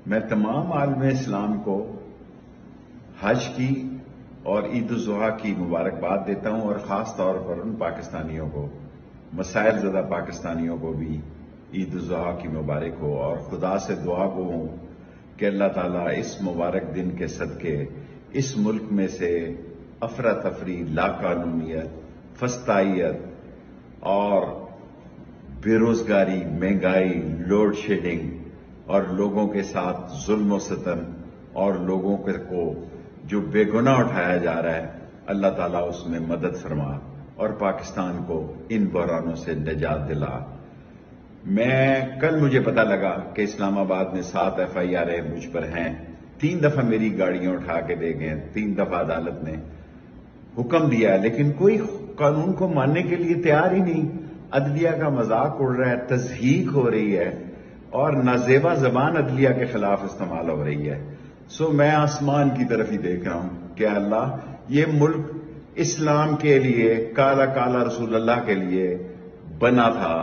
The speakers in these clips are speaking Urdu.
میں تمام عالم اسلام کو حج کی اور عید الاضحیٰ کی مبارکباد دیتا ہوں، اور خاص طور پر ان پاکستانیوں کو، مسائل زدہ پاکستانیوں کو بھی عید الاضحیٰ کی مبارک ہو، اور خدا سے دعا گو ہوں کہ اللہ تعالیٰ اس مبارک دن کے صدقے اس ملک میں سے افراتفری، لاقانونیت، فسطائیت اور بے روزگاری، مہنگائی، لوڈ شیڈنگ اور لوگوں کے ساتھ ظلم و ستم اور لوگوں کو جو بے گناہ اٹھایا جا رہا ہے، اللہ تعالیٰ اس میں مدد فرما اور پاکستان کو ان بحرانوں سے نجات دلا۔ کل مجھے پتہ لگا کہ اسلام آباد میں 7 FIR مجھ پر ہیں، 3 دفعہ میری گاڑیاں اٹھا کے دے گئے، 3 دفعہ عدالت نے حکم دیا، لیکن کوئی قانون کو ماننے کے لیے تیار ہی نہیں۔ عدلیہ کا مذاق اڑ رہا ہے، تضحیک ہو رہی ہے اور نازیبا زبان عدلیہ کے خلاف استعمال ہو رہی ہے۔ میں آسمان کی طرف ہی دیکھ رہا ہوں کہ اللہ، یہ ملک اسلام کے لیے، کالا کالا رسول اللہ کے لیے بنا تھا،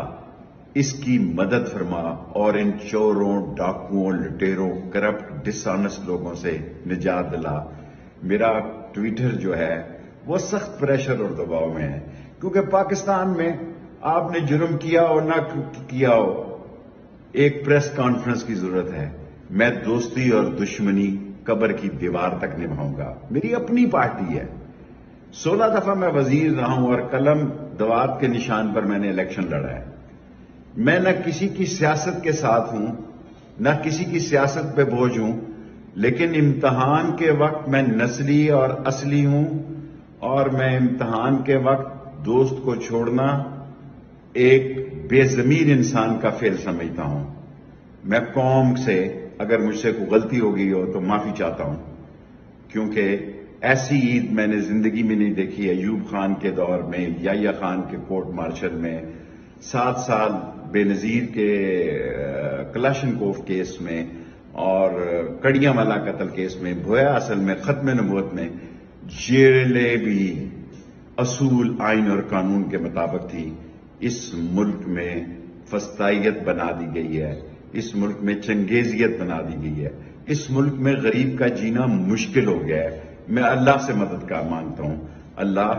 اس کی مدد فرما اور ان چوروں، ڈاکوؤں، لٹیروں، کرپٹ، ڈس آنسٹ لوگوں سے نجات دلا۔ میرا ٹویٹر جو ہے وہ سخت پریشر اور دباؤ میں ہے، کیونکہ پاکستان میں آپ نے جرم کیا ہو نہ کیا ہو، ایک پریس کانفرنس کی ضرورت ہے۔ میں دوستی اور دشمنی قبر کی دیوار تک نبھاؤں گا۔ میری اپنی پارٹی ہے، 16 دفعہ میں وزیر رہا ہوں اور قلم دوات کے نشان پر میں نے الیکشن لڑا ہے۔ میں نہ کسی کی سیاست کے ساتھ ہوں، نہ کسی کی سیاست پہ بوجھ ہوں، لیکن امتحان کے وقت میں نسلی اور اصلی ہوں، اور میں امتحان کے وقت دوست کو چھوڑنا ایک بے ضمیر انسان کا فعل سمجھتا ہوں۔ میں قوم سے اگر مجھ سے کوئی غلطی ہو گئی ہو تو معافی چاہتا ہوں، کیونکہ ایسی عید میں نے زندگی میں نہیں دیکھی۔ ایوب خان کے دور میں، یحییٰ خان کے کورٹ مارشل میں، 7 سال بے نظیر کے کلاشنکوف کیس میں اور کڑیاں والا قتل کیس میں، بھویا اصل میں ختم نبوت میں جیلیں بھی اصول، آئین اور قانون کے مطابق تھی۔ اس ملک میں فسطائیت بنا دی گئی ہے، اس ملک میں چنگیزیت بنا دی گئی ہے، اس ملک میں غریب کا جینا مشکل ہو گیا ہے۔ میں اللہ سے مدد کا مانگتا ہوں، اللہ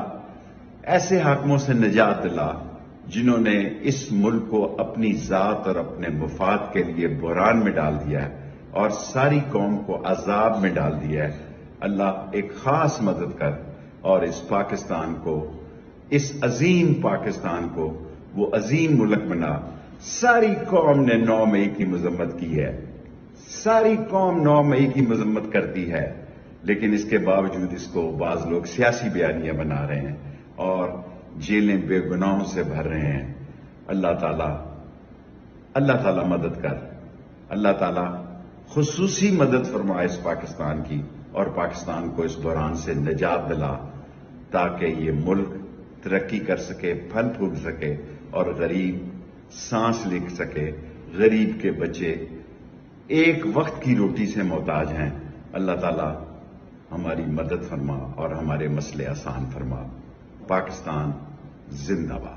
ایسے حاکموں سے نجات دلا جنہوں نے اس ملک کو اپنی ذات اور اپنے مفاد کے لیے بحران میں ڈال دیا ہے اور ساری قوم کو عذاب میں ڈال دیا ہے۔ اللہ ایک خاص مدد کر اور اس پاکستان کو، اس عظیم پاکستان کو وہ عظیم ملک بنا۔ ساری قوم نے 9 مئی کی مذمت کی ہے، ساری قوم 9 مئی کی مذمت کرتی ہے، لیکن اس کے باوجود اس کو بعض لوگ سیاسی بیانیاں بنا رہے ہیں اور جیلیں بے گناہوں سے بھر رہے ہیں۔ اللہ تعالیٰ مدد کر، اللہ تعالیٰ خصوصی مدد فرما اس پاکستان کی، اور پاکستان کو اس بحران سے نجات دلا تاکہ یہ ملک ترقی کر سکے، پھل پھول سکے اور غریب سانس لے سکے۔ غریب کے بچے ایک وقت کی روٹی سے محتاج ہیں۔ اللہ تعالیٰ ہماری مدد فرما اور ہمارے مسئلے آسان فرما۔ پاکستان زندہ باد۔